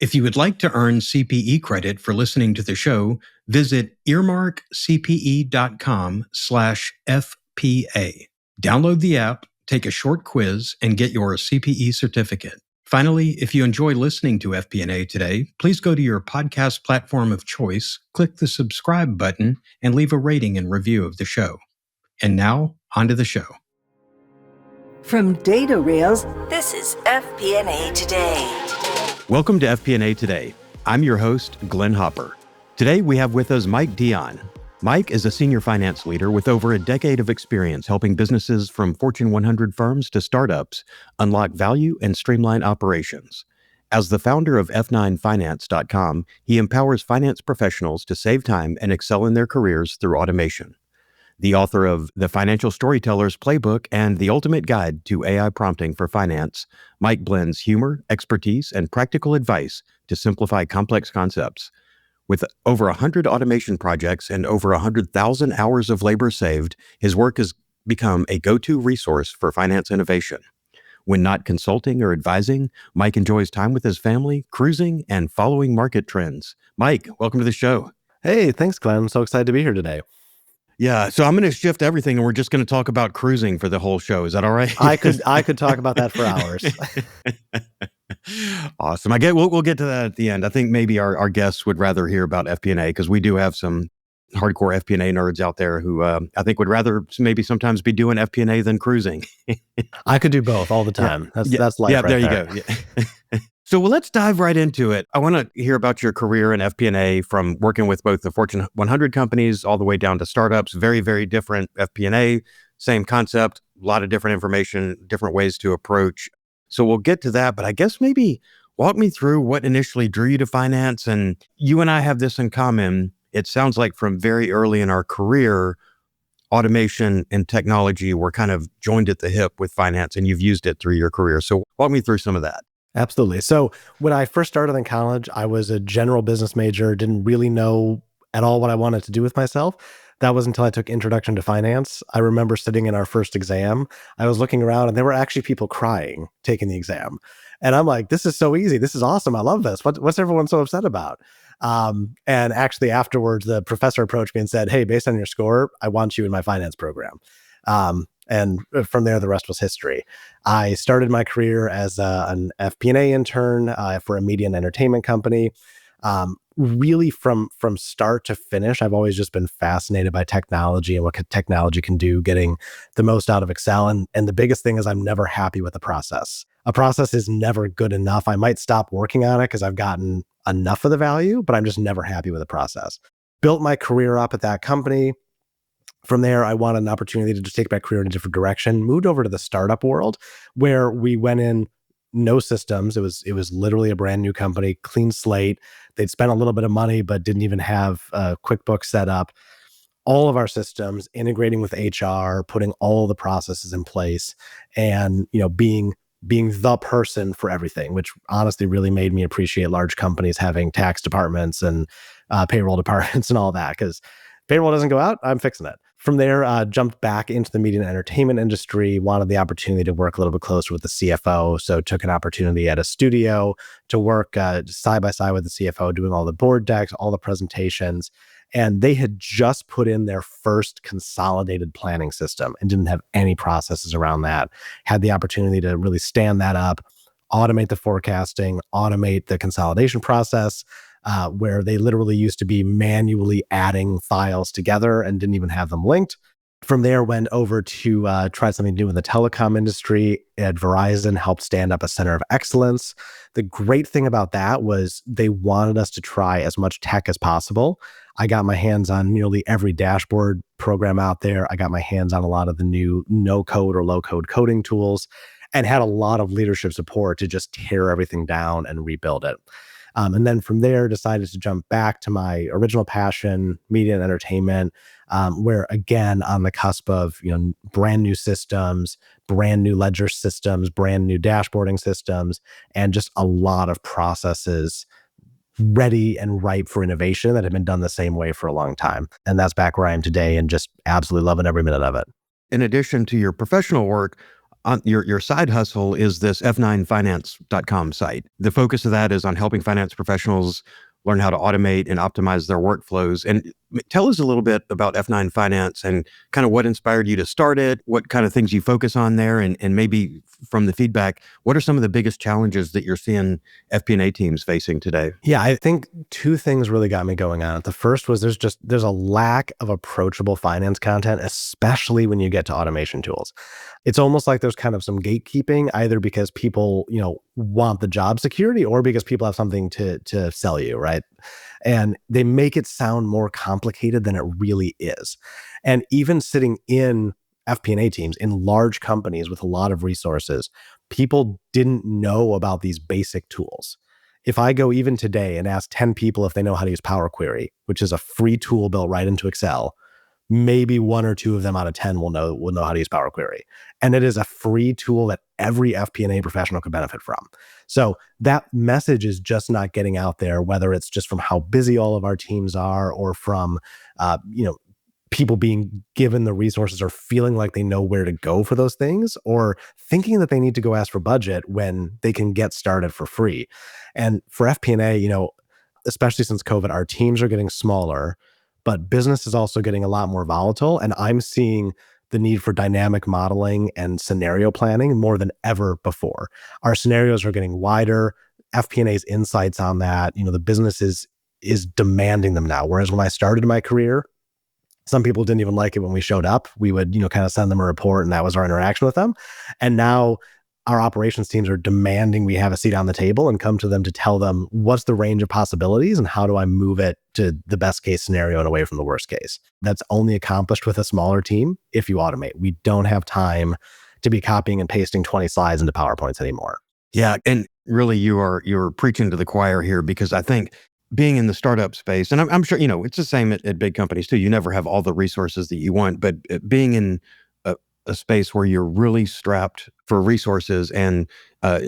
If you would like to earn CPE credit for listening to the show, visit earmarkcpe.com/FPA. Download the app, take a short quiz, and get your CPE certificate. Finally, if you enjoy listening to FP&A today, please go to your podcast platform of choice, click the subscribe button, and leave a rating and review of the show. And now, on to the show. From Data Rails, this is FP&A Today. Welcome to FP&A Today. I'm your host, Glenn Hopper. Today we have with us Mike Dion. Mike is a senior finance leader with over a decade of experience helping businesses from Fortune 100 firms to startups unlock value and streamline operations. As the founder of F9Finance.com, he empowers finance professionals to save time and excel in their careers through automation. The author of The Financial Storyteller's Playbook and The Ultimate Guide to AI Prompting for Finance, Mike blends humor, expertise, and practical advice to simplify complex concepts. With over 100 automation projects and over 100,000 hours of labor saved, his work has become a go-to resource for finance innovation. When not consulting or advising, Mike enjoys time with his family, cruising, and following market trends. Mike, welcome to the show. Hey, thanks, Glenn. I'm so excited to be here today. Yeah, so I'm going to shift everything, and we're just going to talk about cruising for the whole show. Is that all right? I could talk about that for hours. Awesome. We'll get to that at the end. I think maybe our guests would rather hear about FP&A because we do have some hardcore FP&A nerds out there who I think would rather maybe sometimes be doing FP&A than cruising. I could do both all the time. That's life. Yeah, right there you there. go. Yeah. So let's dive right into it. I want to hear about your career in FP&A from working with both the Fortune 100 companies all the way down to startups. Very, very different FP&A, same concept, a lot of different information, different ways to approach. So we'll get to that, but I guess maybe walk me through what initially drew you to finance. And you and I have this in common. It sounds like from very early in our career, automation and technology were kind of joined at the hip with finance, and you've used it through your career. So walk me through some of that. Absolutely. So when I first started in college, I was a general business major, didn't really know at all what I wanted to do with myself. That was until I took Introduction to Finance. I remember sitting in our first exam. I was looking around and there were actually people crying taking the exam. And I'm like, this is so easy. This is awesome. I love this. What's everyone so upset about? And actually afterwards, the professor approached me and said, hey, based on your score, I want you in my finance program. And from there, the rest was history. I started my career as an FP&A intern for a media and entertainment company. Really from start to finish, I've always just been fascinated by technology and what technology can do, getting the most out of Excel. And the biggest thing is I'm never happy with the process. A process is never good enough. I might stop working on it because I've gotten enough of the value, but I'm just never happy with the process. Built my career up at that company. From there, I wanted an opportunity to just take my career in a different direction, moved over to the startup world where we went in, no systems. It was literally a brand new company, clean slate. They'd spent a little bit of money, but didn't even have QuickBooks set up. All of our systems, integrating with HR, putting all the processes in place, and being the person for everything, which honestly really made me appreciate large companies having tax departments and payroll departments and all that, because payroll doesn't go out, I'm fixing it. From there, jumped back into the media and entertainment industry, wanted the opportunity to work a little bit closer with the CFO. So took an opportunity at a studio to work side by side with the CFO, doing all the board decks, all the presentations. And they had just put in their first consolidated planning system and didn't have any processes around that. Had the opportunity to really stand that up, automate the forecasting, automate the consolidation process, where they literally used to be manually adding files together and didn't even have them linked. From there, went over to try something new in the telecom industry. At Verizon, helped stand up a center of excellence. The great thing about that was they wanted us to try as much tech as possible. I got my hands on nearly every dashboard program out there. I got my hands on a lot of the new no-code or low-code coding tools, and had a lot of leadership support to just tear everything down and rebuild it. And then from there, decided to jump back to my original passion, media and entertainment, where again, on the cusp of brand new systems, brand new ledger systems, brand new dashboarding systems, and just a lot of processes ready and ripe for innovation that had been done the same way for a long time. And that's back where I am today, and just absolutely loving every minute of it. In addition to your professional work, on your side hustle is this f9finance.com site. The focus of that is on helping finance professionals learn how to automate and optimize their workflows. And tell us a little bit about F9 Finance and kind of what inspired you to start it, what kind of things you focus on there, and maybe from the feedback, what are some of the biggest challenges that you're seeing FP&A teams facing today? Yeah, I think two things really got me going on it. The first was there's a lack of approachable finance content, especially when you get to automation tools. It's almost like there's kind of some gatekeeping, either because people, want the job security or because people have something to sell you, right? And they make it sound more complicated than it really is. And even sitting in FP&A teams in large companies with a lot of resources, people didn't know about these basic tools. If I go even today and ask 10 people if they know how to use Power Query, which is a free tool built right into Excel, maybe one or two of them out of 10 will know how to use Power Query. And it is a free tool that every FP&A professional could benefit from. So that message is just not getting out there, whether it's just from how busy all of our teams are or from, people being given the resources or feeling like they know where to go for those things, or thinking that they need to go ask for budget when they can get started for free. And for FP&A, especially since COVID, our teams are getting smaller, but business is also getting a lot more volatile. And I'm seeing the need for dynamic modeling and scenario planning more than ever before. Our scenarios are getting wider. FP&A's insights on that, the business is demanding them now. Whereas when I started my career, some people didn't even like it when we showed up. We would, kind of send them a report and that was our interaction with them. And now our operations teams are demanding we have a seat on the table and come to them to tell them what's the range of possibilities and how do I move it to the best case scenario and away from the worst case. That's only accomplished with a smaller team if you automate. We don't have time to be copying and pasting 20 slides into PowerPoints anymore. Yeah, and really you're preaching to the choir here, because I think being in the startup space, and I'm sure, it's the same at big companies too. You never have all the resources that you want, but being in a space where you're really strapped for resources, and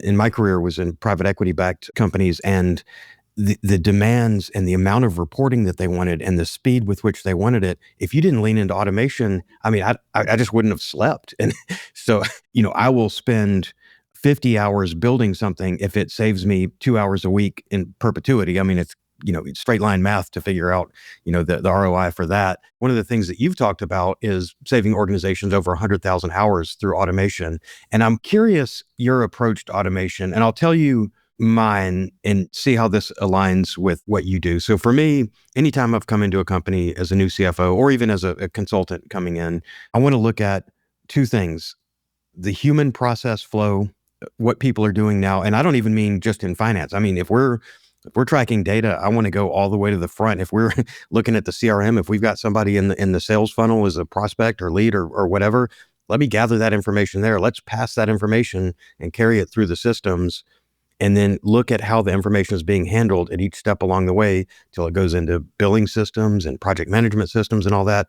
in my career was in private equity backed companies, and the demands and the amount of reporting that they wanted and the speed with which they wanted it, if you didn't lean into automation, I just wouldn't have slept. And so, I will spend 50 hours building something if it saves me 2 hours a week in perpetuity. It's straight line math to figure out, the ROI for that. One of the things that you've talked about is saving organizations over 100,000 hours through automation. And I'm curious your approach to automation, and I'll tell you mine and see how this aligns with what you do. So for me, anytime I've come into a company as a new CFO or even as a consultant coming in, I want to look at two things: the human process flow, what people are doing now. And I don't even mean just in finance. If we're tracking data, I want to go all the way to the front. If we're looking at the CRM, if we've got somebody in the sales funnel as a prospect or lead or whatever, let me gather that information there. Let's pass that information and carry it through the systems, and then look at how the information is being handled at each step along the way till it goes into billing systems and project management systems and all that.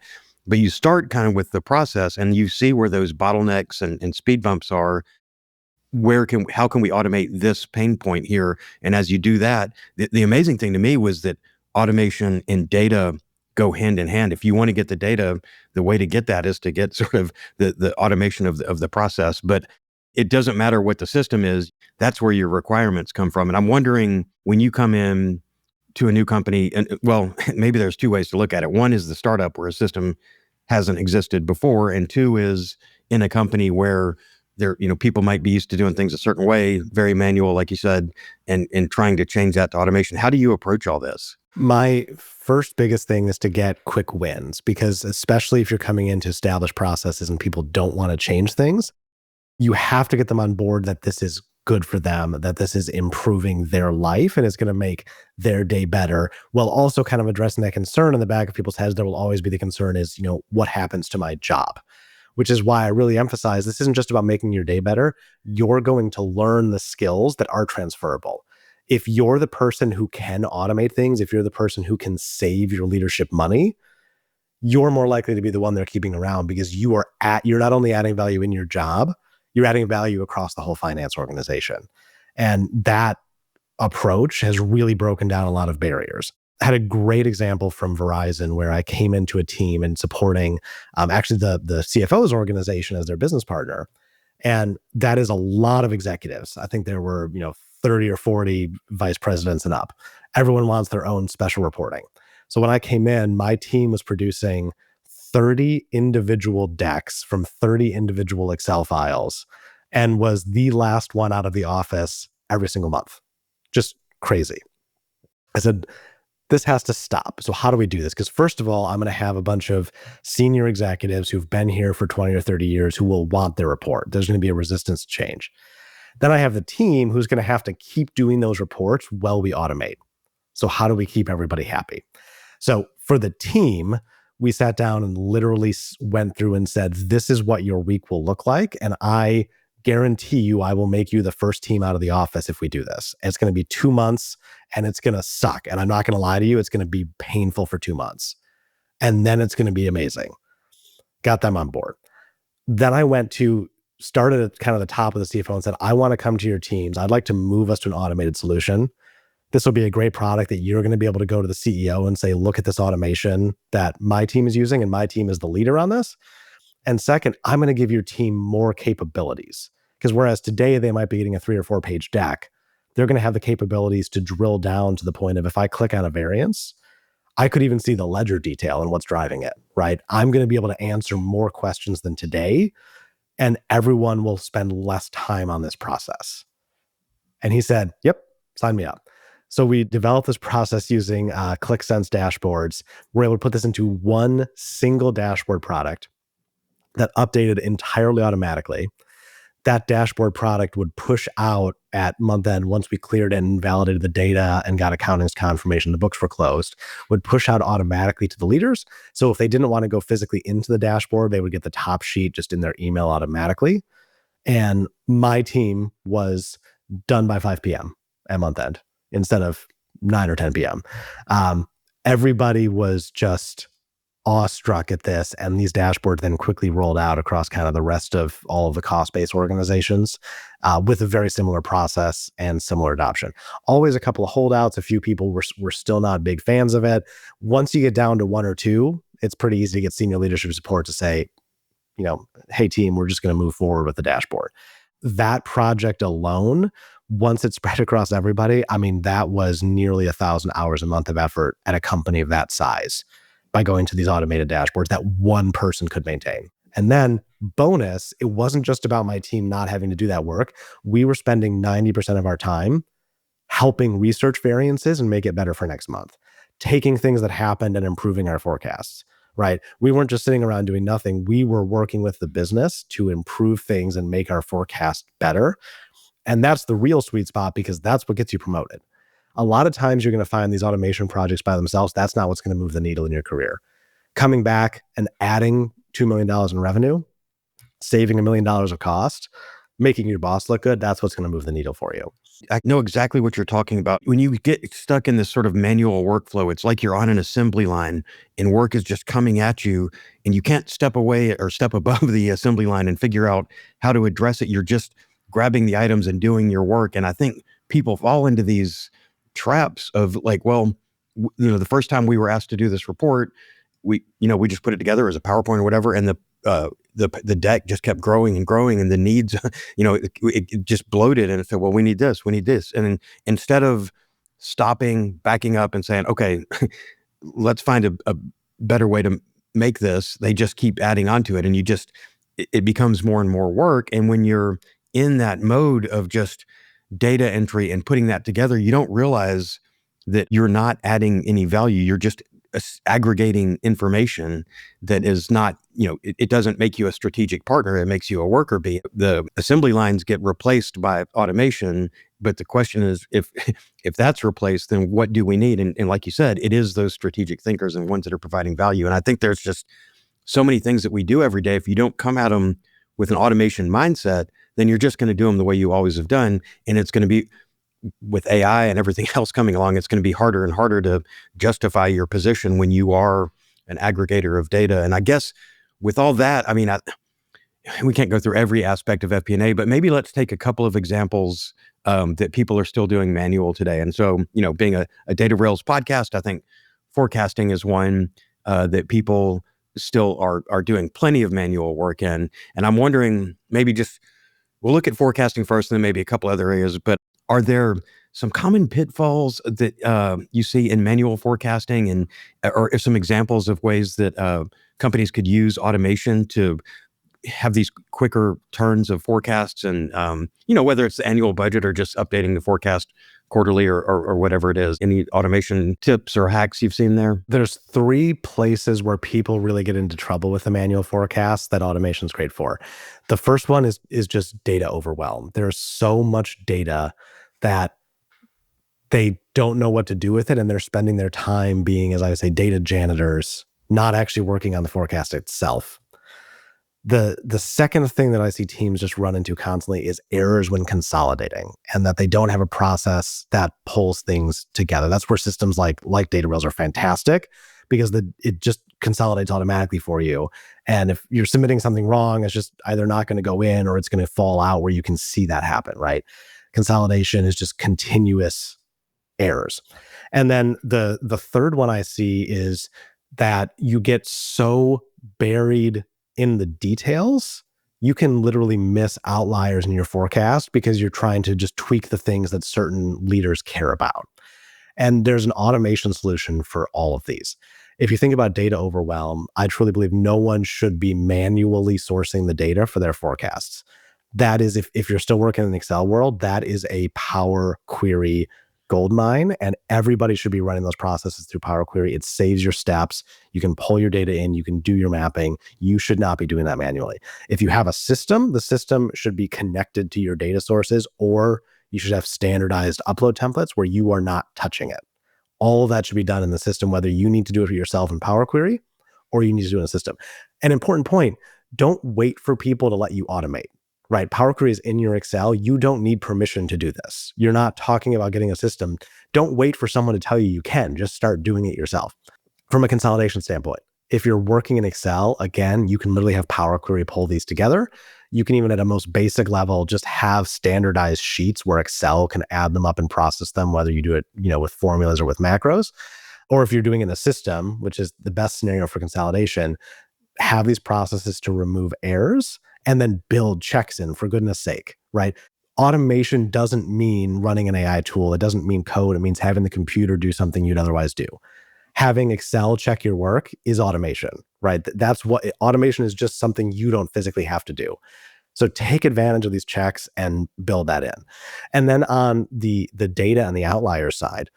But you start kind of with the process and you see where those bottlenecks and speed bumps are. How can we automate this pain point here? And as you do that, the amazing thing to me was that automation and data go hand in hand. If you want to get the data, the way to get that is to get sort of the automation of the process. But it doesn't matter what the system is. That's where your requirements come from. And I'm wondering, when you come in to a new company, and well, maybe there's two ways to look at it. One is the startup where a system hasn't existed before, and two is in a company where people might be used to doing things a certain way, very manual, like you said, and trying to change that to automation. How do you approach all this? My first biggest thing is to get quick wins, because especially if you're coming into established processes and people don't want to change things, you have to get them on board that this is good for them, that this is improving their life and it's going to make their day better, while also kind of addressing that concern in the back of people's heads. There will always be the concern is, what happens to my job? Which is why I really emphasize this isn't just about making your day better. You're going to learn the skills that are transferable. If you're the person who can automate things, if you're the person who can save your leadership money, you're more likely to be the one they're keeping around, because you're not only adding value in your job, you're adding value across the whole finance organization. And that approach has really broken down a lot of barriers. I had a great example from Verizon where I came into a team and supporting actually the CFO's organization as their business partner. And that is a lot of executives. I think there were, 30 or 40 vice presidents and up. Everyone wants their own special reporting. So when I came in, my team was producing 30 individual decks from 30 individual Excel files and was the last one out of the office every single month. Just crazy. I said, this has to stop. So how do we do this? Because first of all, I'm going to have a bunch of senior executives who've been here for 20 or 30 years who will want their report. There's going to be a resistance to change. Then I have the team who's going to have to keep doing those reports while we automate. So how do we keep everybody happy? So for the team, we sat down and literally went through and said, this is what your week will look like. And I guarantee you, I will make you the first team out of the office if we do this. It's going to be 2 months and it's going to suck. And I'm not going to lie to you, it's going to be painful for 2 months. And then it's going to be amazing. Got them on board. Then I started at kind of the top of the CFO and said, I want to come to your teams. I'd like to move us to an automated solution. This will be a great product that you're going to be able to go to the CEO and say, look at this automation that my team is using, and my team is the leader on this. And second, I'm going to give your team more capabilities. Because whereas today they might be getting a 3 or 4 page deck, they're going to have the capabilities to drill down to the point of, if I click on a variance, I could even see the ledger detail and what's driving it, right? I'm going to be able to answer more questions than today, and everyone will spend less time on this process. And he said, yep, sign me up. So we developed this process using ClickSense dashboards. We're able to put this into one single dashboard product that updated entirely automatically. That dashboard product would push out at month end, once we cleared and validated the data and got accounting's confirmation the books were closed, would push out automatically to the leaders. So if they didn't want to go physically into the dashboard, they would get the top sheet just in their email automatically. And my team was done by 5 p.m. at month end instead of 9 or 10 p.m. Everybody was just awestruck at this, and these dashboards then quickly rolled out across kind of the rest of all of the cost-based organizations with a very similar process and similar adoption. Always a couple of holdouts. A few people were still not big fans of it. Once you get down to 1 or 2, it's pretty easy to get senior leadership support to say, hey team, we're just going to move forward with the dashboard. That project alone, once it spread across everybody, that was nearly 1,000 hours a month of effort at a company of that size, by going to these automated dashboards that one person could maintain. And then bonus, it wasn't just about my team not having to do that work. We were spending 90% of our time helping research variances and make it better for next month, taking things that happened and improving our forecasts, right? We weren't just sitting around doing nothing. We were working with the business to improve things and make our forecast better. And that's the real sweet spot, because that's what gets you promoted. A lot of times you're going to find these automation projects by themselves. That's not what's going to move the needle in your career. Coming back and adding $2 million in revenue, saving $1 million of cost, making your boss look good, that's what's going to move the needle for you. I know exactly what you're talking about. When you get stuck in this sort of manual workflow, it's like you're on an assembly line and work is just coming at you, and you can't step away or step above the assembly line and figure out how to address it. You're just grabbing the items and doing your work. And I think people fall into these traps of like, well, the first time we were asked to do this report, we just put it together as a PowerPoint or whatever, and the deck just kept growing and growing, and the needs, it just bloated, and it said, well, we need this, and then instead of stopping, backing up, and saying, okay, let's find a better way to make this, they just keep adding onto it, and it becomes more and more work. And when you're in that mode of just data entry and putting that together, you don't realize that you're not adding any value. You're just aggregating information that is not, it doesn't make you a strategic partner. It makes you a worker bee. The assembly lines get replaced by automation, but the question is, if that's replaced, then what do we need? And like you said, it is those strategic thinkers and ones that are providing value. And I think there's just so many things that we do every day. If you don't come at them with an automation mindset, then you're just going to do them the way you always have done. And it's going to be, with AI and everything else coming along, it's going to be harder and harder to justify your position when you are an aggregator of data. And I guess with all that, we can't go through every aspect of FP&A, but maybe let's take a couple of examples that people are still doing manual today. And so, being a Data Rails podcast, I think forecasting is one that people still are doing plenty of manual work in. And I'm wondering, maybe just We'll look at forecasting first and then maybe a couple other areas, but are there some common pitfalls that you see in manual forecasting or some examples of ways that companies could use automation to have these quicker turns of forecasts and, whether it's the annual budget or just updating the forecast quarterly or whatever it is? Any automation tips or hacks you've seen there? There's 3 places where people really get into trouble with the manual forecast that automation is great for. The first one is just data overwhelm. There's so much data that they don't know what to do with it, and they're spending their time being, as I say, data janitors, not actually working on the forecast itself. The second thing that I see teams just run into constantly is errors when consolidating, and that they don't have a process that pulls things together. That's where systems like data rails are fantastic, because it just consolidates automatically for you. And if you're submitting something wrong, it's just either not going to go in or it's going to fall out where you can see that happen, right? Consolidation is just continuous errors. And then the third one I see is that you get so buried in the details, you can literally miss outliers in your forecast because you're trying to just tweak the things that certain leaders care about. And there's an automation solution for all of these. If you think about data overwhelm, I truly believe no one should be manually sourcing the data for their forecasts. That is, if you're still working in the Excel world, that is a Power Query goldmine, and everybody should be running those processes through Power Query. It saves your steps. You can pull your data in. You can do your mapping. You should not be doing that manually. If you have a system, the system should be connected to your data sources, or you should have standardized upload templates where you are not touching it. All of that should be done in the system, whether you need to do it for yourself in Power Query or you need to do it in a system. An important point, don't wait for people to let you automate. Right, Power Query is in your Excel. You don't need permission to do this. You're not talking about getting a system. Don't wait for someone to tell you you can. Just start doing it yourself. From a consolidation standpoint, if you're working in Excel, again, you can literally have Power Query pull these together. You can even at a most basic level just have standardized sheets where Excel can add them up and process them, whether you do it, with formulas or with macros. Or if you're doing it in a system, which is the best scenario for consolidation, have these processes to remove errors and then build checks in, for goodness sake, right? Automation doesn't mean running an AI tool. It doesn't mean code. It means having the computer do something you'd otherwise do. Having Excel check your work is automation, right? That's what automation is, just something you don't physically have to do. So take advantage of these checks and build that in. And then on the data and the outlier side,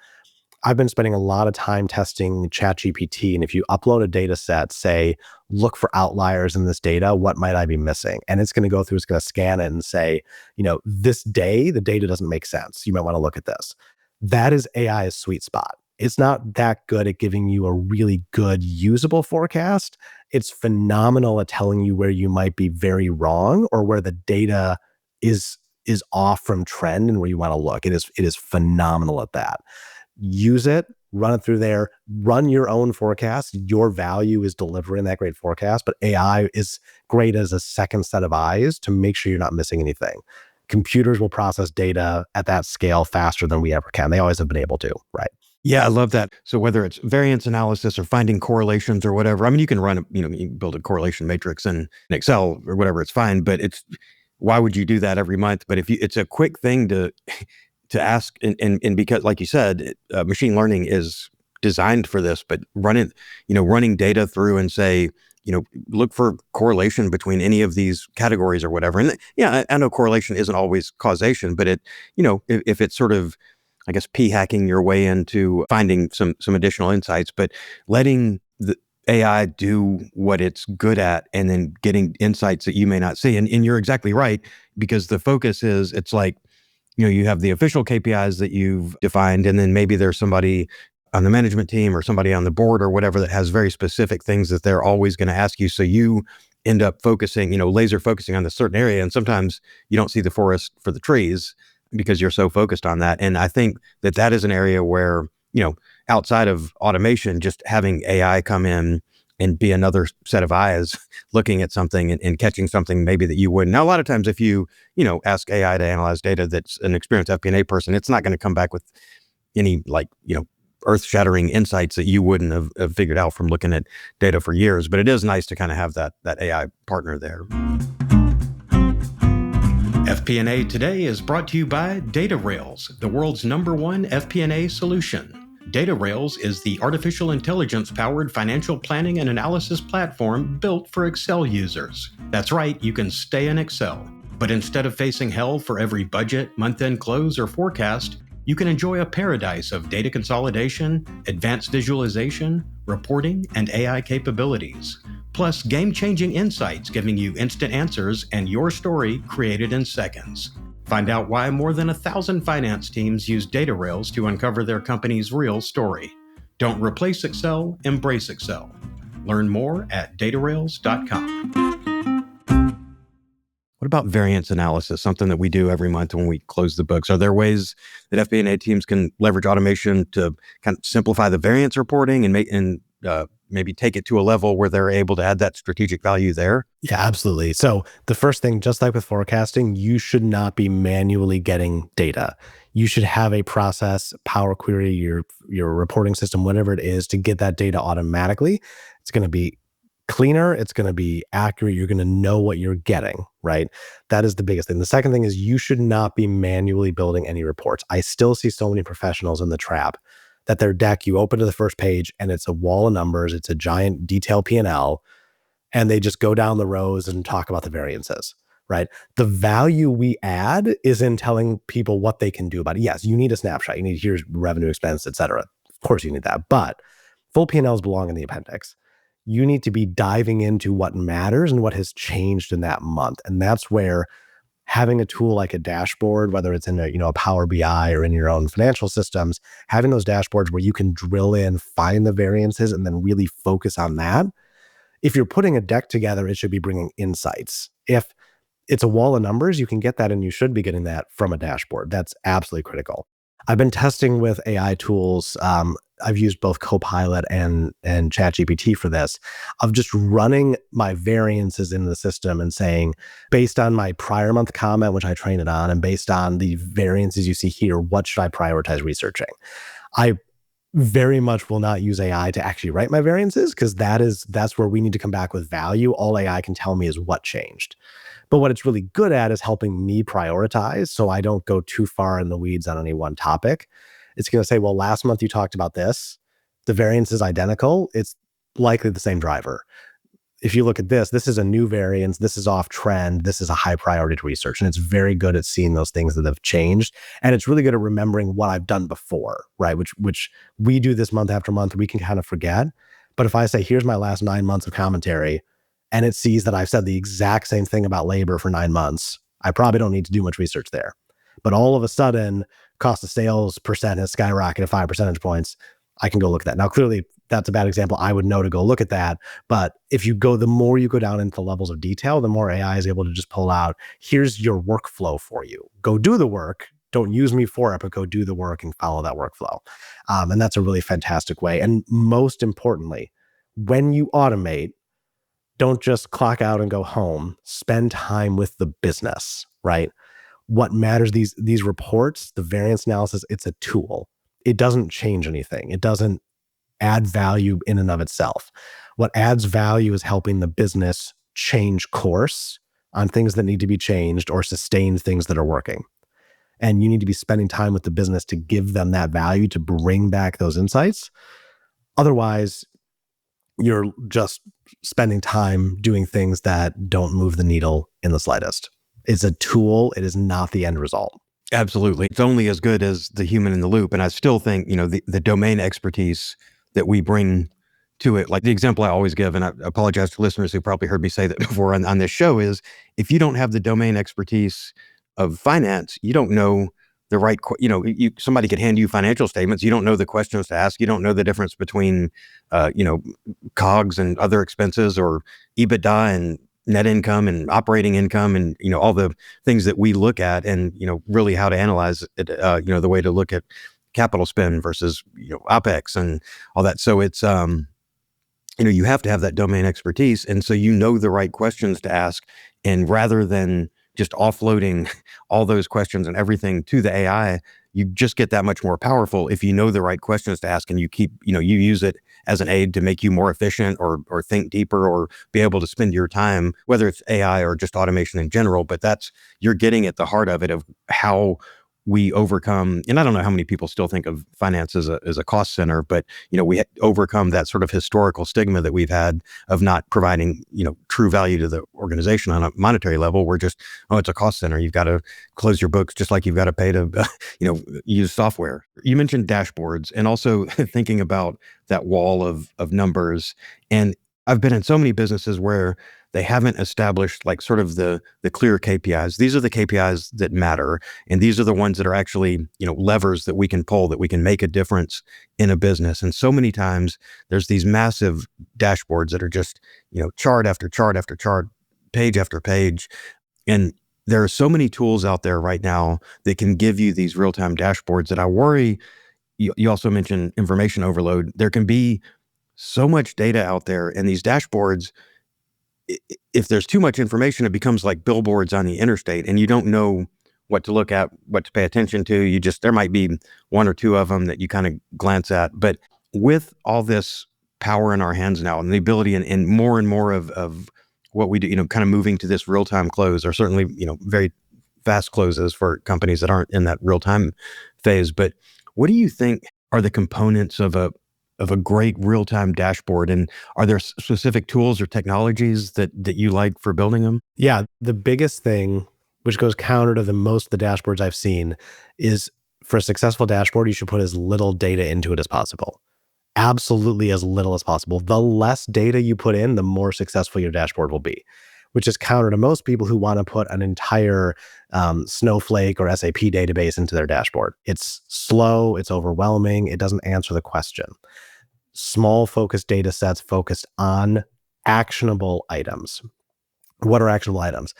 I've been spending a lot of time testing ChatGPT. And if you upload a data set, say, look for outliers in this data, what might I be missing? And it's going to go through, it's going to scan it and say, this day, the data doesn't make sense. You might want to look at this. That is AI's sweet spot. It's not that good at giving you a really good usable forecast. It's phenomenal at telling you where you might be very wrong or where the data is off from trend and where you want to look. It is phenomenal at that. Use it, run it through there, run your own forecast. Your value is delivering that great forecast, but AI is great as a second set of eyes to make sure you're not missing anything. Computers will process data at that scale faster than we ever can. They always have been able to, right? Yeah, I love that. So whether it's variance analysis or finding correlations or whatever, you can run, you can build a correlation matrix in Excel or whatever, it's fine, but why would you do that every month? But if it's a quick thing to ask, and because, like you said, machine learning is designed for this, but running data through and say, look for correlation between any of these categories or whatever. And yeah, I know correlation isn't always causation, but if it's sort of, I guess, p-hacking your way into finding some additional insights, but letting the AI do what it's good at and then getting insights that you may not see. And you're exactly right, because the focus is, it's like, you have the official KPIs that you've defined, and then maybe there's somebody on the management team or somebody on the board or whatever that has very specific things that they're always going to ask you. So you end up focusing, laser focusing on this certain area. And sometimes you don't see the forest for the trees because you're so focused on that. And I think that is an area where, outside of automation, just having AI come in and be another set of eyes looking at something and catching something maybe that you wouldn't. Now, a lot of times if you, ask AI to analyze data that's an experienced FP&A person, it's not going to come back with any earth-shattering insights that you wouldn't have figured out from looking at data for years. But it is nice to kind of have that AI partner there. FP&A Today is brought to you by DataRails, the world's #1 FP&A solution. DataRails is the artificial intelligence-powered financial planning and analysis platform built for Excel users. That's right, you can stay in Excel. But instead of facing hell for every budget, month-end close, or forecast, you can enjoy a paradise of data consolidation, advanced visualization, reporting, and AI capabilities. Plus game-changing insights giving you instant answers and your story created in seconds. Find out why more than 1,000 finance teams use DataRails to uncover their company's real story. Don't replace Excel, embrace Excel. Learn more at datarails.com. What about variance analysis, something that we do every month when we close the books? Are there ways that FP&A teams can leverage automation to kind of simplify the variance reporting and maybe take it to a level where they're able to add that strategic value there? Yeah, absolutely. So the first thing, just like with forecasting, you should not be manually getting data. You should have a process, Power Query, your reporting system, whatever it is, to get that data automatically. It's going to be cleaner, it's going to be accurate, you're going to know what you're getting, right? That is the biggest thing. The second thing is you should not be manually building any reports. I still see so many professionals in the trap that their deck, you open to the first page and it's a wall of numbers, it's a giant detailed P&L, and they just go down the rows and talk about the variances, right? The value we add is in telling people what they can do about it. Yes, you need a snapshot, you need here's revenue, expense, et cetera. Of course you need that, but full P&Ls belong in the appendix. You need to be diving into what matters and what has changed in that month. And that's where having a tool like a dashboard, whether it's in a Power BI or in your own financial systems, having those dashboards where you can drill in, find the variances, and then really focus on that. If you're putting a deck together, it should be bringing insights. If it's a wall of numbers, you can get that, and you should be getting that from a dashboard. That's absolutely critical. I've been testing with AI tools. I've used both Copilot and ChatGPT for this, of just running my variances in the system and saying, based on my prior month comment, which I train it on, and based on the variances you see here, what should I prioritize researching? I very much will not use AI to actually write my variances, because that's where we need to come back with value. All AI can tell me is what changed. But what it's really good at is helping me prioritize so I don't go too far in the weeds on any one topic. It's going to say, well, last month you talked about this. The variance is identical. It's likely the same driver. If you look at this is a new variance. This is off trend. This is a high priority to research. And it's very good at seeing those things that have changed. And it's really good at remembering what I've done before, right? Which we do this month after month. We can kind of forget. But if I say, here's my last 9 months of commentary, and it sees that I've said the exact same thing about labor for 9 months, I probably don't need to do much research there. But all of a sudden, cost of sales percent has skyrocketed 5 percentage points. I can go look at that. Now, clearly, that's a bad example. I would know to go look at that. But the more you go down into the levels of detail, the more AI is able to just pull out, here's your workflow for you. Go do the work. Don't use me for it, but go do the work and follow that workflow. And that's a really fantastic way. And most importantly, when you automate, don't just clock out and go home. Spend time with the business, right? What matters, these reports, the variance analysis, it's a tool. It doesn't change anything. It doesn't add value in and of itself. What adds value is helping the business change course on things that need to be changed or sustain things that are working. And you need to be spending time with the business to give them that value, to bring back those insights. Otherwise, you're just spending time doing things that don't move the needle in the slightest. It's a tool. It is not the end result. Absolutely. It's only as good as the human in the loop. And I still think, the domain expertise that we bring to it, like the example I always give, and I apologize to listeners who probably heard me say that before on this show, is if you don't have the domain expertise of finance, you don't know the right, somebody could hand you financial statements. You don't know the questions to ask. You don't know the difference between, COGS and other expenses, or EBITDA and net income and operating income, and, all the things that we look at, and, really how to analyze it, the way to look at capital spend versus, OpEx and all that. So it's, you have to have that domain expertise. And so, the right questions to ask, and rather than just offloading all those questions and everything to the AI, you just get that much more powerful if you know the right questions to ask and you keep, you use it as an aid to make you more efficient or think deeper or be able to spend your time, whether it's AI or just automation in general. But you're getting at the heart of it, of how we overcome, and I don't know how many people still think of finance as a cost center, but we overcome that sort of historical stigma that we've had of not providing true value to the organization on a monetary level. We're just, oh, it's a cost center. You've got to close your books just like you've got to pay to use software. You mentioned dashboards and also thinking about that wall of numbers. And I've been in so many businesses where they haven't established like sort of the clear KPIs. These are the KPIs that matter. And these are the ones that are actually, levers that we can pull, that we can make a difference in a business. And so many times there's these massive dashboards that are just, chart after chart after chart, page after page. And there are so many tools out there right now that can give you these real-time dashboards that I worry. You also mentioned information overload. There can be so much data out there, and these dashboards, if there's too much information, it becomes like billboards on the interstate and you don't know what to look at, what to pay attention to. There might be one or two of them that you kind of glance at. But with all this power in our hands now and the ability and more of what we do, kind of moving to this real-time close, or certainly, very fast closes for companies that aren't in that real-time phase. But what do you think are the components of a great real-time dashboard? And are there specific tools or technologies that you like for building them? Yeah, the biggest thing, which goes counter to most of the dashboards I've seen, is for a successful dashboard, you should put as little data into it as possible. Absolutely as little as possible. The less data you put in, the more successful your dashboard will be, which is counter to most people who want to put an entire Snowflake or SAP database into their dashboard. It's slow, it's overwhelming, it doesn't answer the question. Small focused data sets focused on actionable items. What are actionable items?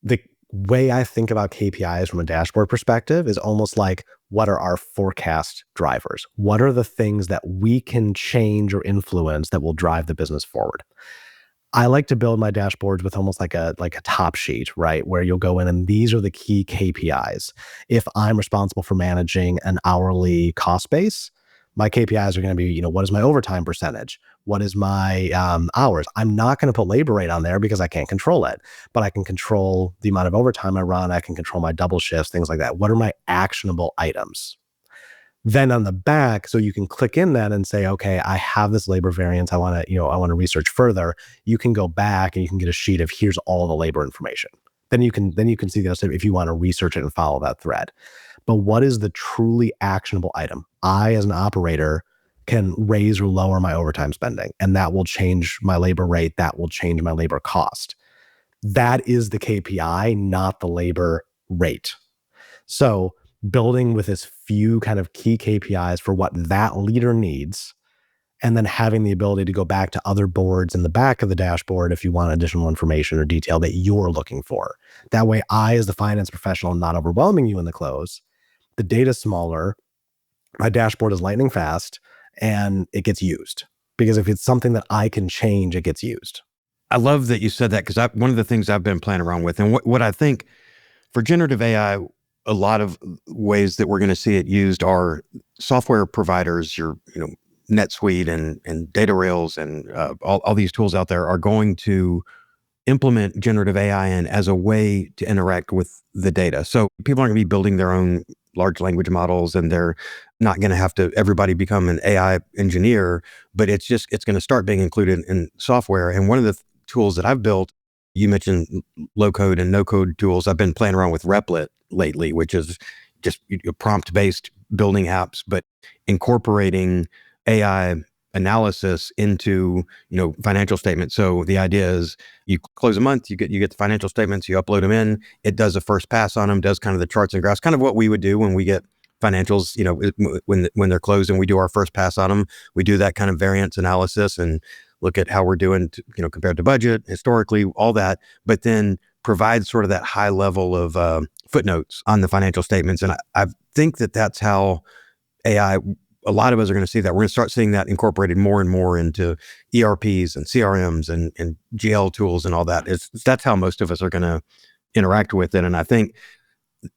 The way I think about KPIs from a dashboard perspective is almost like, what are our forecast drivers? What are the things that we can change or influence that will drive the business forward? I like to build my dashboards with almost like a top sheet, right? Where you'll go in and these are the key KPIs. If I'm responsible for managing an hourly cost base, my KPIs are going to be, what is my overtime percentage? What is my hours? I'm not going to put labor rate on there because I can't control it, but I can control the amount of overtime I run. I can control my double shifts, things like that. What are my actionable items? Then on the back, so you can click in that and say, okay, I have this labor variance. I want to research further. You can go back and you can get a sheet of here's all the labor information. Then you can see the other stuff if you want to research it and follow that thread. But what is the truly actionable item? I, as an operator, can raise or lower my overtime spending, and that will change my labor rate. That will change my labor cost. That is the KPI, not the labor rate. So building with as few kind of key KPIs for what that leader needs, and then having the ability to go back to other boards in the back of the dashboard if you want additional information or detail that you're looking for. That way, I, as the finance professional, am not overwhelming you in the close. The data's smaller, my dashboard is lightning fast, and it gets used. Because if it's something that I can change, it gets used. I love that you said that, because one of the things I've been playing around with, and what I think for generative AI, a lot of ways that we're going to see it used are software providers, your NetSuite and Data Rails and all these tools out there are going to implement generative AI in as a way to interact with the data. So people aren't going to be building their own large language models, and they're not going to have to everybody become an AI engineer, but it's going to start being included in software. And one of the tools that I've built, you mentioned low code and no code tools. I've been playing around with Replit lately, which is just prompt based building apps, but incorporating AI analysis into financial statements. So the idea is you close a month, you get the financial statements, you upload them in, it does a first pass on them, does kind of the charts and graphs, kind of what we would do when we get financials, when they're closed and we do our first pass on them. We do that kind of variance analysis and look at how we're doing compared to budget, historically, all that, but then provide sort of that high level of footnotes on the financial statements. And I think that's how AI, a lot of us are going to see that. We're going to start seeing that incorporated more and more into ERPs and CRMs and GL tools and all that. That's how most of us are going to interact with it. And I think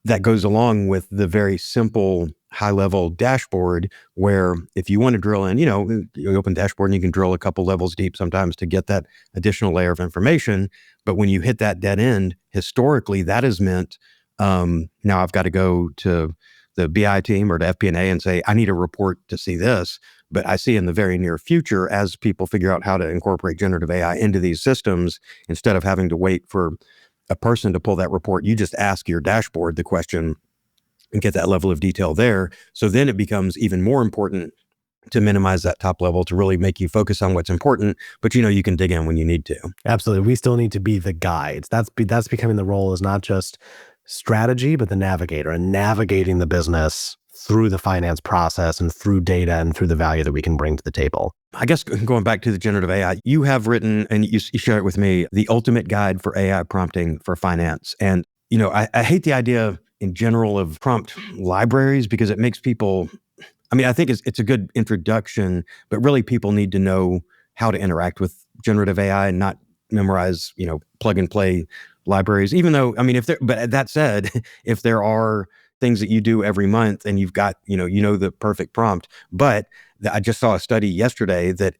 that goes along with the very simple high-level dashboard where if you want to drill in, you open dashboard and you can drill a couple levels deep sometimes to get that additional layer of information. But when you hit that dead end, historically, that has meant now I've got to go to the BI team or to FP&A and say, I need a report to see this. But I see in the very near future, as people figure out how to incorporate generative AI into these systems, instead of having to wait for a person to pull that report, you just ask your dashboard the question and get that level of detail there. So then it becomes even more important to minimize that top level, to really make you focus on what's important, but you can dig in when you need to. Absolutely. We still need to be the guides. That's becoming the role, is not just strategy, but the navigator, and navigating the business through the finance process and through data and through the value that we can bring to the table. I guess going back to the generative AI, you have written, and you share it with me, the ultimate guide for AI prompting for finance. And, I hate the idea in general of prompt libraries, because it makes people, I think it's a good introduction, but really people need to know how to interact with generative AI and not memorize, plug and play libraries, even though, but that said, if there are things that you do every month and you've got, the perfect prompt, but I just saw a study yesterday that,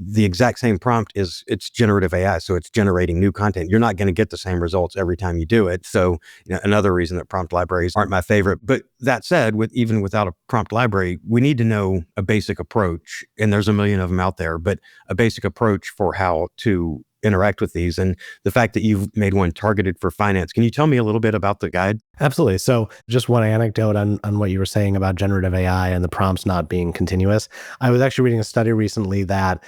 the exact same prompt it's generative AI. So it's generating new content. You're not going to get the same results every time you do it. So, another reason that prompt libraries aren't my favorite. But that said, even without a prompt library, we need to know a basic approach, and there's a million of them out there, but a basic approach for how to interact with these. And the fact that you've made one targeted for finance, can you tell me a little bit about the guide? Absolutely. So just one anecdote on what you were saying about generative AI and the prompts not being continuous. I was actually reading a study recently that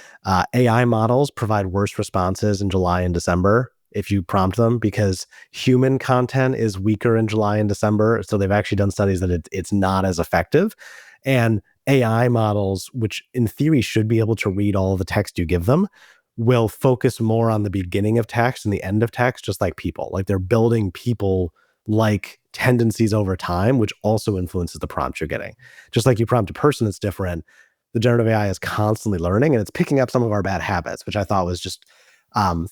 AI models provide worse responses in July and December if you prompt them, because human content is weaker in July and December. So they've actually done studies that it's not as effective. And AI models, which in theory should be able to read all of the text you give them, will focus more on the beginning of text and the end of text, just like people. Like, they're building people-like tendencies over time, which also influences the prompt you're getting. Just like you prompt a person that's different, the generative AI is constantly learning, and it's picking up some of our bad habits, which I thought was just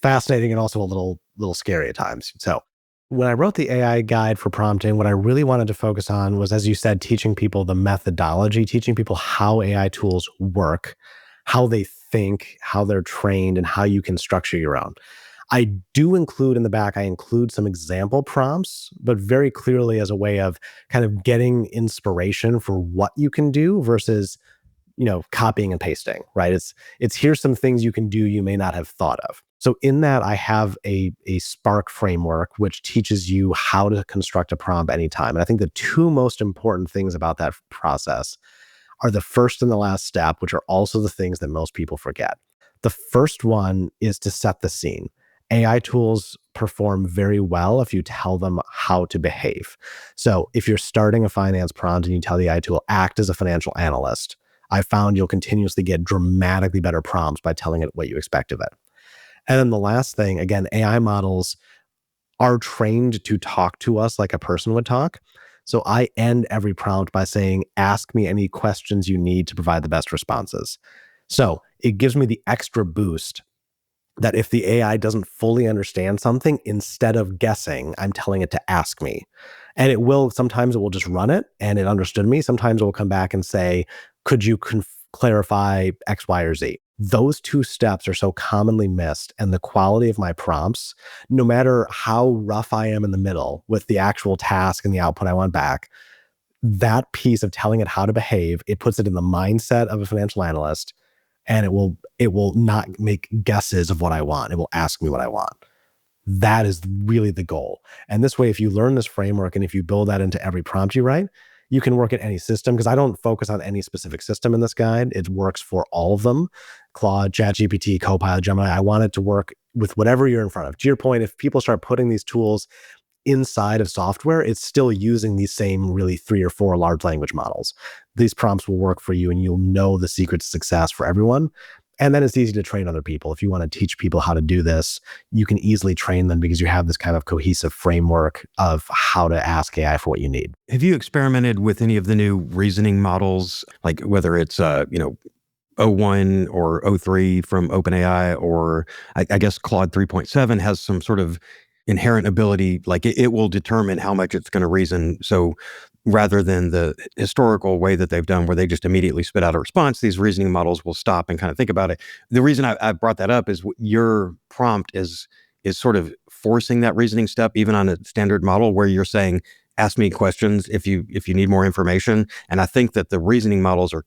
fascinating and also a little scary at times. So when I wrote the AI guide for prompting, what I really wanted to focus on was, as you said, teaching people the methodology, teaching people how AI tools work, how they think, how they're trained, and how you can structure your own. I do include in the back, I include some example prompts, but very clearly as a way of kind of getting inspiration for what you can do versus, copying and pasting, right? It's here's some things you can do you may not have thought of. So in that, I have a Spark framework, which teaches you how to construct a prompt anytime. And I think the two most important things about that process are the first and the last step, which are also the things that most people forget. The first one is to set the scene. AI tools perform very well if you tell them how to behave. So if you're starting a finance prompt and you tell the AI tool, act as a financial analyst, I found you'll continuously get dramatically better prompts by telling it what you expect of it. And then the last thing, again, AI models are trained to talk to us like a person would talk. So I end every prompt by saying, ask me any questions you need to provide the best responses. So it gives me the extra boost that if the AI doesn't fully understand something, instead of guessing, I'm telling it to ask me. And sometimes it will just run it and it understood me. Sometimes it will come back and say, could you clarify X, Y, or Z? Those two steps are so commonly missed, and the quality of my prompts, no matter how rough I am in the middle with the actual task and the output I want back, that piece of telling it how to behave, it puts it in the mindset of a financial analyst, and it will not make guesses of what I want. It will ask me what I want. That is really the goal. And this way, if you learn this framework and if you build that into every prompt you write, you can work at any system, because I don't focus on any specific system in this guide. It works for all of them. Claude, ChatGPT, Copilot, Gemini. I want it to work with whatever you're in front of. To your point, if people start putting these tools inside of software, it's still using these same really 3 or 4 large language models. These prompts will work for you, and you'll know the secret to success for everyone. And then it's easy to train other people. If you want to teach people how to do this, you can easily train them because you have this kind of cohesive framework of how to ask AI for what you need. Have you experimented with any of the new reasoning models, like whether it's, O1 or O3 from OpenAI, or I guess Claude 3.7 has some sort of inherent ability, like it will determine how much it's going to reason. So rather than the historical way that they've done where they just immediately spit out a response. These reasoning models will stop and kind of think about it. The reason I brought that up is your prompt is sort of forcing that reasoning step, even on a standard model where you're saying, ask me questions if you need more information. And I think that the reasoning models are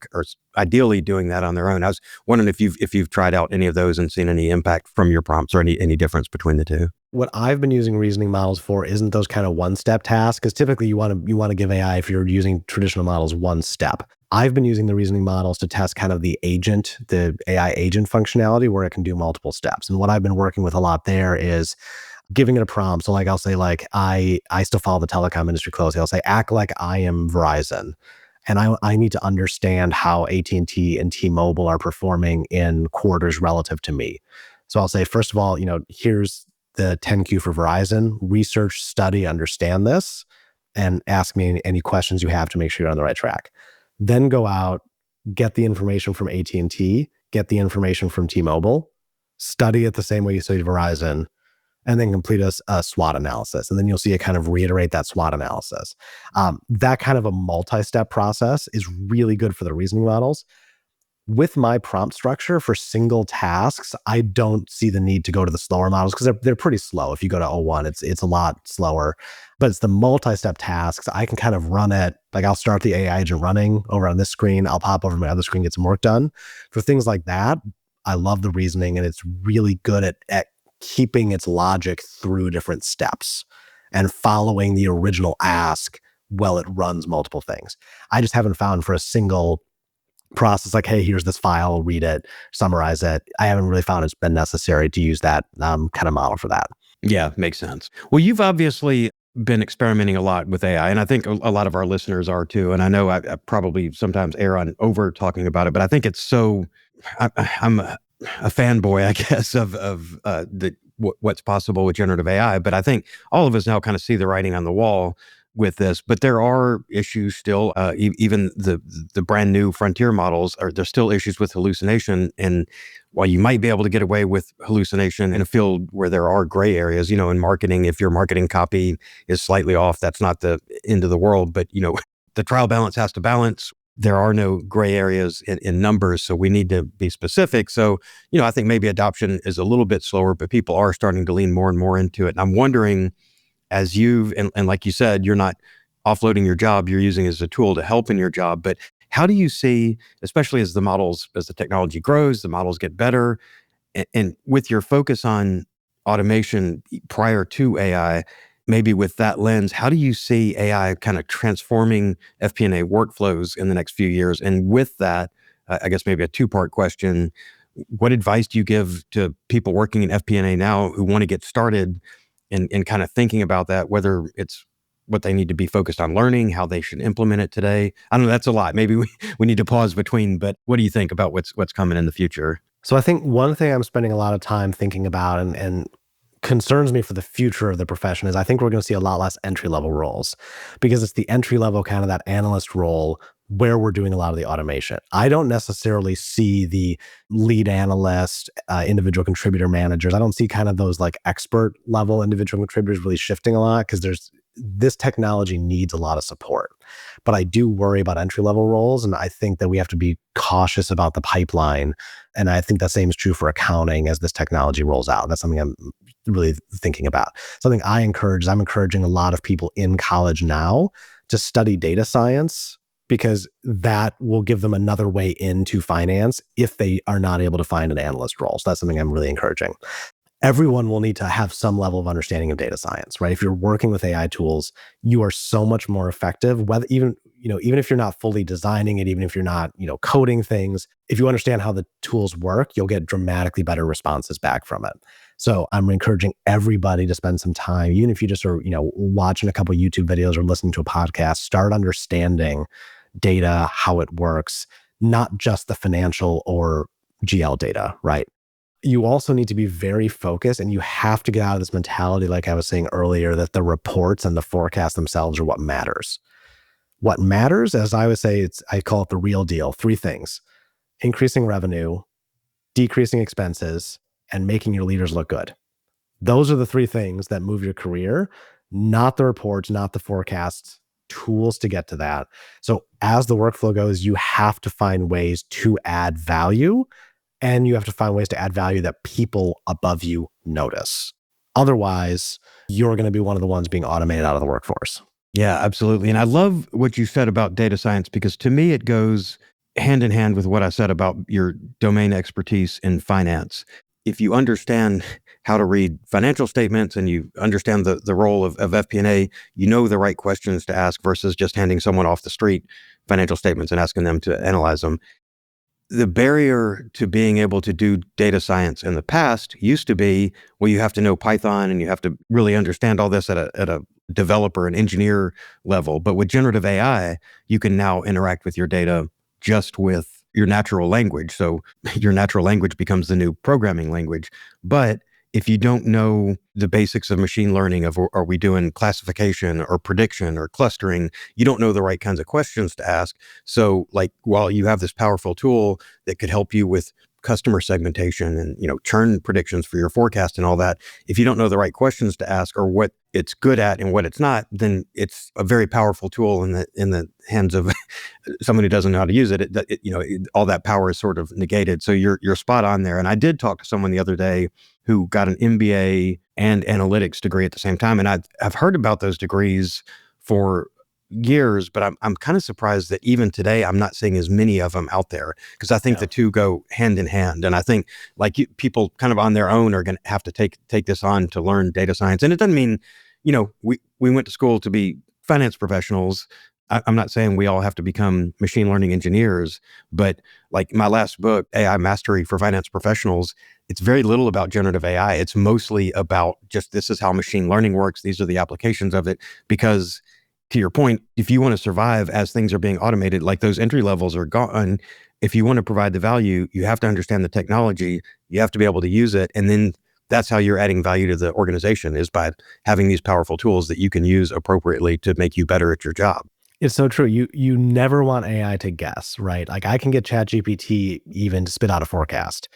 ideally doing that on their own. I was wondering if you've tried out any of those and seen any impact from your prompts or any difference between the two. What I've been using reasoning models for isn't those kind of one-step tasks, because typically you want to give AI, if you're using traditional models, one step. I've been using the reasoning models to test kind of the AI agent functionality where it can do multiple steps. And what I've been working with a lot there is giving it a prompt. So like I'll say like, I still follow the telecom industry closely. I'll say, act like I am Verizon. And I need to understand how AT&T and T-Mobile are performing in quarters relative to me. So I'll say, first of all, here's the 10Q for Verizon, research, study, understand this, and ask me any questions you have to make sure you're on the right track. Then go out, get the information from AT&T, get the information from T-Mobile, study it the same way you studied Verizon, and then complete a SWOT analysis. And then you'll see it kind of reiterate that SWOT analysis. That kind of a multi-step process is really good for the reasoning models. With my prompt structure for single tasks, I don't see the need to go to the slower models because they're pretty slow. If you go to O1, it's a lot slower. But it's the multi-step tasks. I can kind of run it, like I'll start the AI agent running over on this screen. I'll pop over to my other screen, get some work done. For things like that, I love the reasoning, and it's really good at keeping its logic through different steps and following the original ask while it runs multiple things. I just haven't found for a single process like, hey, here's this file, read it, summarize it. I haven't really found it's been necessary to use that kind of model for that. Yeah, makes sense. Well, you've obviously been experimenting a lot with AI, and I think a lot of our listeners are too. And I know I probably sometimes err on over talking about it, but I think it's so. I'm a fanboy, I guess, of what's possible with generative AI. But I think all of us now kind of see the writing on the wall with this. But there are issues still. Even the brand new frontier models there's still issues with hallucination. And while you might be able to get away with hallucination in a field where there are gray areas, in marketing, if your marketing copy is slightly off, that's not the end of the world. But the trial balance has to balance. There are no gray areas in numbers, so we need to be specific. So, I think maybe adoption is a little bit slower, but people are starting to lean more and more into it. And I'm wondering, as and like you said, you're not offloading your job, you're using it as a tool to help in your job. But how do you see, especially as the technology grows, the models get better, and with your focus on automation prior to AI, maybe with that lens, how do you see AI kind of transforming FP&A workflows in the next few years? And with that, I guess maybe a two-part question. What advice do you give to people working in FP&A now who want to get started in kind of thinking about that, whether it's what they need to be focused on learning, how they should implement it today? I don't know, that's a lot. Maybe we need to pause between, but what do you think about what's coming in the future? So I think one thing I'm spending a lot of time thinking about and concerns me for the future of the profession is I think we're going to see a lot less entry-level roles, because it's the entry-level kind of that analyst role where we're doing a lot of the automation. I don't necessarily see the lead analyst, individual contributor managers. I don't see kind of those like expert level individual contributors really shifting a lot, because this technology needs a lot of support. But I do worry about entry-level roles, and I think that we have to be cautious about the pipeline. And I think the same is true for accounting as this technology rolls out. That's something I'm really thinking about. Something I'm encouraging a lot of people in college now to study data science, because that will give them another way into finance if they are not able to find an analyst role. So that's something I'm really encouraging. Everyone will need to have some level of understanding of data science, right? If you're working with AI tools, you are so much more effective, whether even if you're not fully designing it, even if you're not, coding things, if you understand how the tools work, you'll get dramatically better responses back from it. So I'm encouraging everybody to spend some time, even if you just are, watching a couple of YouTube videos or listening to a podcast, start understanding data, how it works, not just the financial or GL data, right? You also need to be very focused, and you have to get out of this mentality, like I was saying earlier, that the reports and the forecasts themselves are what matters. What matters, as I would say, I call it the real deal. 3 things: increasing revenue, decreasing expenses, and making your leaders look good. Those are the 3 things that move your career, not the reports, not the forecasts, tools to get to that. So as the workflow goes, you have to find ways to add value, and you have to find ways to add value that people above you notice. Otherwise, you're going to be one of the ones being automated out of the workforce. Yeah, absolutely. And I love what you said about data science, because to me, it goes hand in hand with what I said about your domain expertise in finance. If you understand how to read financial statements and you understand the role of FP&A, you know the right questions to ask versus just handing someone off the street financial statements and asking them to analyze them. The barrier to being able to do data science in the past used to be, well, you have to know Python and you have to really understand all this at a developer and engineer level. But with generative AI, you can now interact with your data just with your natural language. So your natural language becomes the new programming language. But if you don't know the basics of machine learning, of are we doing classification or prediction or clustering, you don't know the right kinds of questions to ask. So like, while you have this powerful tool that could help you with customer segmentation and, churn predictions for your forecast and all that, if you don't know the right questions to ask or what it's good at and what it's not, then it's a very powerful tool in the hands of someone who doesn't know how to use it. All that power is sort of negated. So you're spot on there. And I did talk to someone the other day who got an MBA and analytics degree at the same time. And I've heard about those degrees for years, but I'm kind of surprised that even today I'm not seeing as many of them out there, because I think the two go hand in hand. And I think people kind of on their own are going to have to take this on to learn data science. And it doesn't mean, we went to school to be finance professionals. I'm not saying we all have to become machine learning engineers, but like my last book, AI Mastery for Finance Professionals, it's very little about generative AI. It's mostly about just, this is how machine learning works. These are the applications of it. Because to your point, if you want to survive as things are being automated, like those entry levels are gone. If you want to provide the value, you have to understand the technology. You have to be able to use it. And then that's how you're adding value to the organization, is by having these powerful tools that you can use appropriately to make you better at your job. It's so true. You never want AI to guess, right? Like I can get ChatGPT even to spit out a forecast,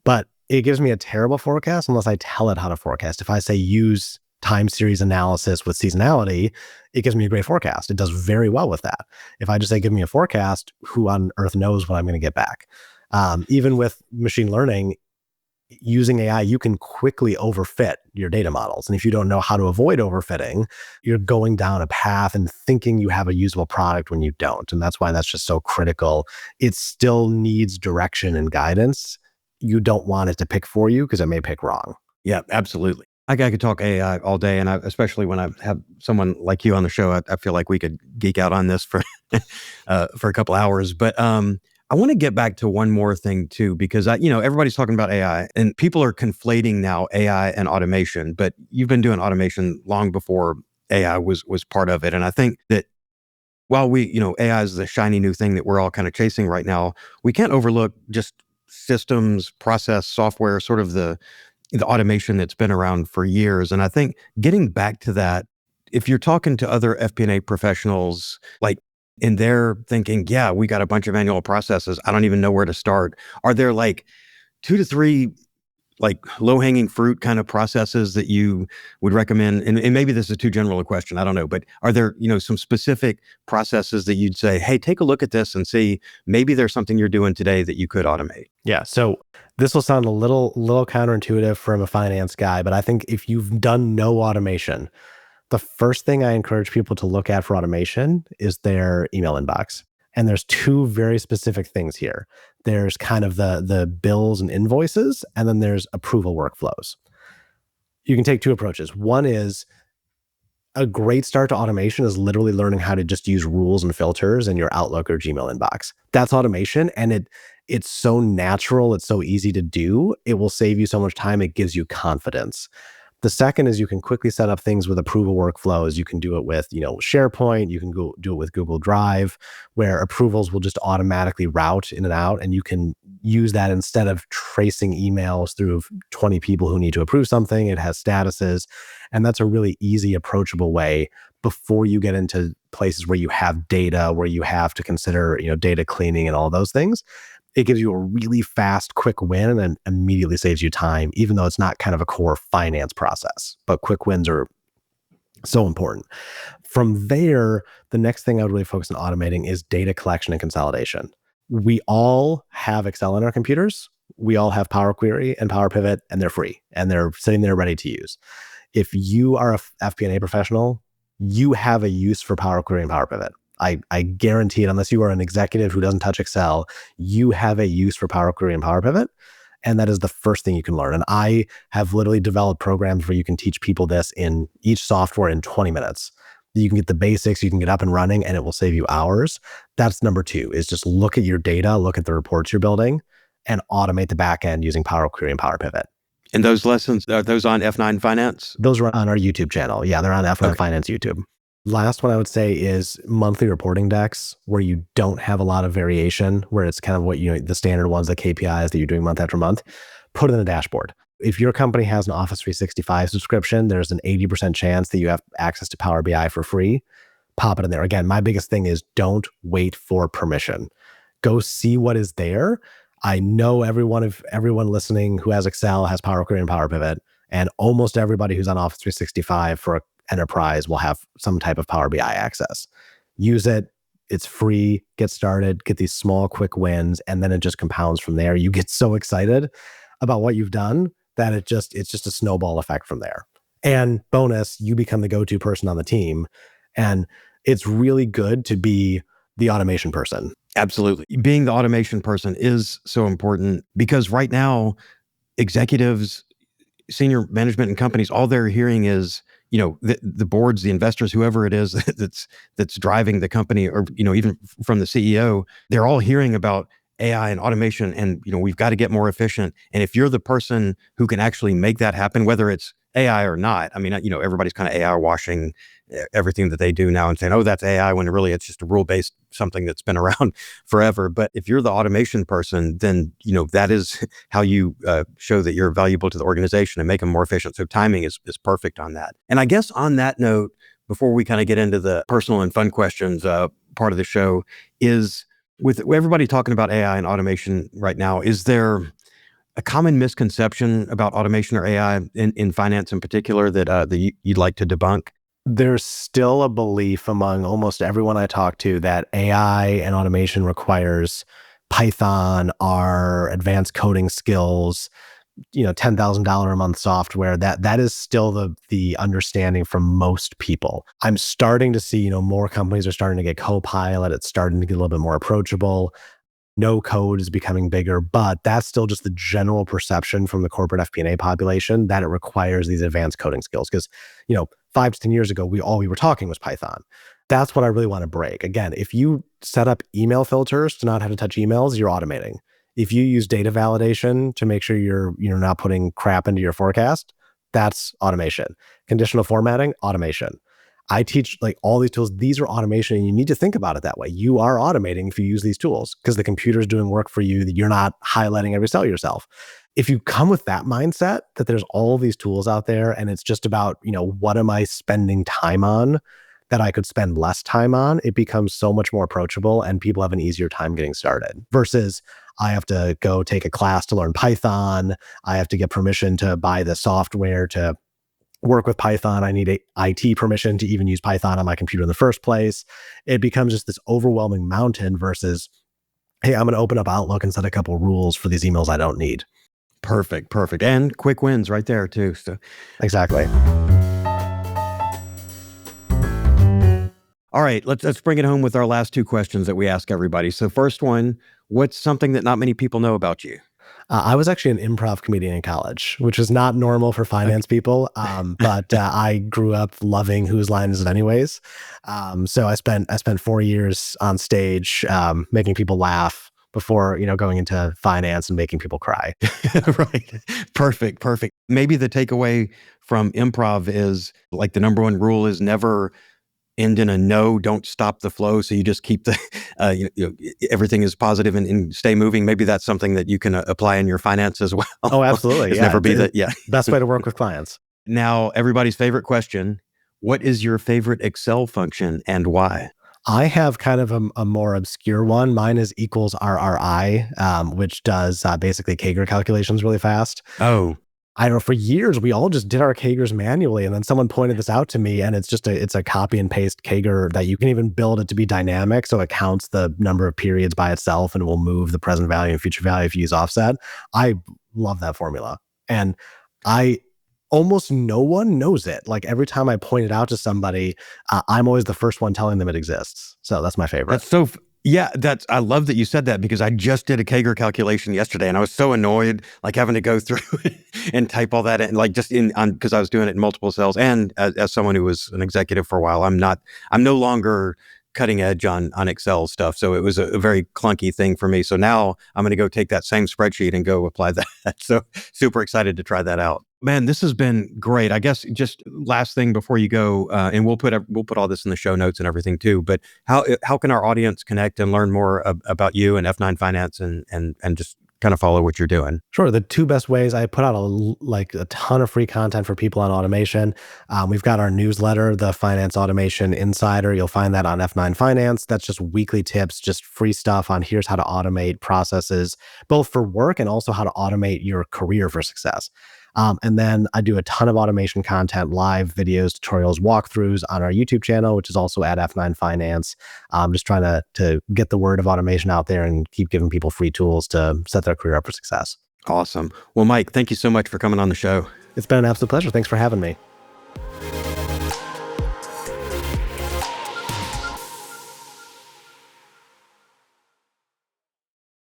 but it gives me a terrible forecast unless I tell it how to forecast. If I say use time series analysis with seasonality, it gives me a great forecast. It does very well with that. If I just say, give me a forecast, who on earth knows what I'm going to get back? Even with machine learning, using AI, you can quickly overfit your data models. And if you don't know how to avoid overfitting, you're going down a path and thinking you have a usable product when you don't. And that's why that's just so critical. It still needs direction and guidance. You don't want it to pick for you because it may pick wrong. Yeah, absolutely. I could talk AI all day, and especially when I have someone like you on the show, I feel like we could geek out on this for a couple hours. But I want to get back to one more thing too, because everybody's talking about AI, and people are conflating now AI and automation. But you've been doing automation long before AI was part of it, and I think that while AI is the shiny new thing that we're all kind of chasing right now, we can't overlook just systems, process, software, sort of the automation that's been around for years. And I think getting back to that, if you're talking to other FP&A professionals, and they're thinking, yeah, we got a bunch of manual processes, I don't even know where to start. Are there 2 to 3 low-hanging fruit kind of processes that you would recommend? And maybe this is too general a question, I don't know, but are there, some specific processes that you'd say, hey, take a look at this and see, maybe there's something you're doing today that you could automate? Yeah. So this will sound a little counterintuitive from a finance guy, but I think if you've done no automation, the first thing I encourage people to look at for automation is their email inbox. And there's 2 very specific things here. There's kind of the bills and invoices, and then there's approval workflows. You can take 2 approaches. One is, a great start to automation is literally learning how to just use rules and filters in your Outlook or Gmail inbox. That's automation, and it's so natural, it's so easy to do. It will save you so much time. It gives you confidence. The second is you can quickly set up things with approval workflows. You can do it with, SharePoint. You can go do it with Google Drive, where approvals will just automatically route in and out. And you can use that instead of tracing emails through 20 people who need to approve something. It has statuses. And that's a really easy, approachable way before you get into places where you have data, where you have to consider, data cleaning and all those things. It gives you a really fast, quick win and immediately saves you time, even though it's not kind of a core finance process. But quick wins are So important. From there, the next thing I would really focus on automating is data collection and consolidation. We all have Excel on our computers. We all have Power Query and Power Pivot, and they're free and they're sitting there ready to use. If you are a FP&A professional, you have a use for Power Query and Power Pivot. I guarantee it, unless you are an executive who doesn't touch Excel, you have a use for Power Query and Power Pivot. And that is the first thing you can learn. And I have literally developed programs where you can teach people this in each software in 20 minutes. You can get the basics, you can get up and running, and it will save you hours. That's number two, is just look at your data, look at the reports you're building, and automate the back end using Power Query and Power Pivot. And those lessons, are those on F9 Finance? Those are on our YouTube channel. Yeah, they're on F9 Okay. Finance YouTube. Last one I would say is monthly reporting decks where you don't have a lot of variation, where it's kind of what, the standard ones, the KPIs that you're doing month after month. Put it in a dashboard. If your company has an Office 365 subscription, there's an 80% chance that you have access to Power BI for free. Pop it in there. Again, my biggest thing is don't wait for permission. Go see what is there. I know everyone listening who has Excel has Power Query and Power Pivot, and almost everybody who's on Office 365 for enterprise will have some type of Power BI access. Use it. It's free. Get started. Get these small, quick wins, and then it just compounds from there. You get so excited about what you've done that it's just a snowball effect from there. And bonus, you become the go-to person on the team. And it's really good to be the automation person. Absolutely. Being the automation person is so important because right now, executives, senior management and companies, all they're hearing is, the boards, the investors, whoever it is that's driving the company, or, even from the CEO, they're all hearing about AI and automation, and, we've got to get more efficient. And if you're the person who can actually make that happen, whether it's AI or not, I mean, everybody's kind of AI washing everything that they do now and saying, oh, that's AI, when really it's just a rule-based something that's been around forever. But if you're the automation person, then, that is how you show that you're valuable to the organization and make them more efficient. So timing is perfect on that. And I guess on that note, before we kind of get into the personal and fun questions part of the show, is with everybody talking about AI and automation right now, is there a common misconception about automation or AI in finance in particular that you'd like to debunk? There's still a belief among almost everyone I talk to that AI and automation requires Python, R, advanced coding skills, $10,000 a month software. That is still the understanding from most people. I'm starting to see, more companies are starting to get Copilot. It's starting to get a little bit more approachable. No code is becoming bigger, but that's still just the general perception from the corporate FP&A population that it requires these advanced coding skills. Because, 5 to 10 years ago, all we were talking was Python. That's what I really want to break. Again, if you set up email filters to not have to touch emails, you're automating. If you use data validation to make sure you're not putting crap into your forecast, that's automation. Conditional formatting, automation. I teach all these tools. These are automation, and you need to think about it that way. You are automating if you use these tools because the computer's doing work for you that you're not highlighting every cell yourself. If you come with that mindset that there's all these tools out there and it's just about, what am I spending time on that I could spend less time on, it becomes so much more approachable and people have an easier time getting started versus I have to go take a class to learn Python. I have to get permission to buy the software to work with Python. I need a IT permission to even use Python on my computer in the first place. It becomes just this overwhelming mountain versus, hey, I'm going to open up Outlook and set a couple rules for these emails I don't need. Perfect. And quick wins right there too. So exactly. All right, let's bring it home with our last two questions that we ask everybody. So first one, what's something that not many people know about you? I was actually an improv comedian in college, which is not normal for finance people. But I grew up loving Whose Line Is It Anyways? So I spent 4 years on stage making people laugh before going into finance and making people cry. Right. Perfect. Maybe the takeaway from improv is the number one rule is never end in a no, don't stop the flow. So you just keep the, everything is positive and stay moving. Maybe that's something that you can apply in your finance as well. Oh, absolutely. It's never be that. Yeah. Best way to work with clients. Now, everybody's favorite question. What is your favorite Excel function and why? I have kind of a more obscure one. Mine is equals RRI, which does basically CAGR calculations really fast. Oh, I don't know, for years, we all just did our Kagers manually. And then someone pointed this out to me, and it's a copy and paste Kager that you can even build it to be dynamic. So it counts the number of periods by itself and will move the present value and future value if you use offset. I love that formula. And almost no one knows it. Like every time I point it out to somebody, I'm always the first one telling them it exists. So that's my favorite. Yeah, I love that you said that, because I just did a Kager calculation yesterday and I was so annoyed, like having to go through and type all that in, like because I was doing it in multiple cells. And as someone who was an executive for a while, I'm no longer cutting edge on Excel stuff. So it was a very clunky thing for me. So now I'm going to go take that same spreadsheet and go apply that. So super excited to try that out. Man, this has been great. I guess just last thing before you go, and we'll put all this in the show notes and everything too. But how can our audience connect and learn more about you and F9 Finance and just kind of follow what you're doing? Sure. The two best ways, I put out a ton of free content for people on automation. We've got our newsletter, the Finance Automation Insider. You'll find that on F9 Finance. That's just weekly tips, just free stuff on here's how to automate processes, both for work and also how to automate your career for success. And then I do a ton of automation content, live videos, tutorials, walkthroughs on our YouTube channel, which is also at F9 Finance. Just trying to get the word of automation out there and keep giving people free tools to set their career up for success. Awesome. Well, Mike, thank you so much for coming on the show. It's been an absolute pleasure. Thanks for having me.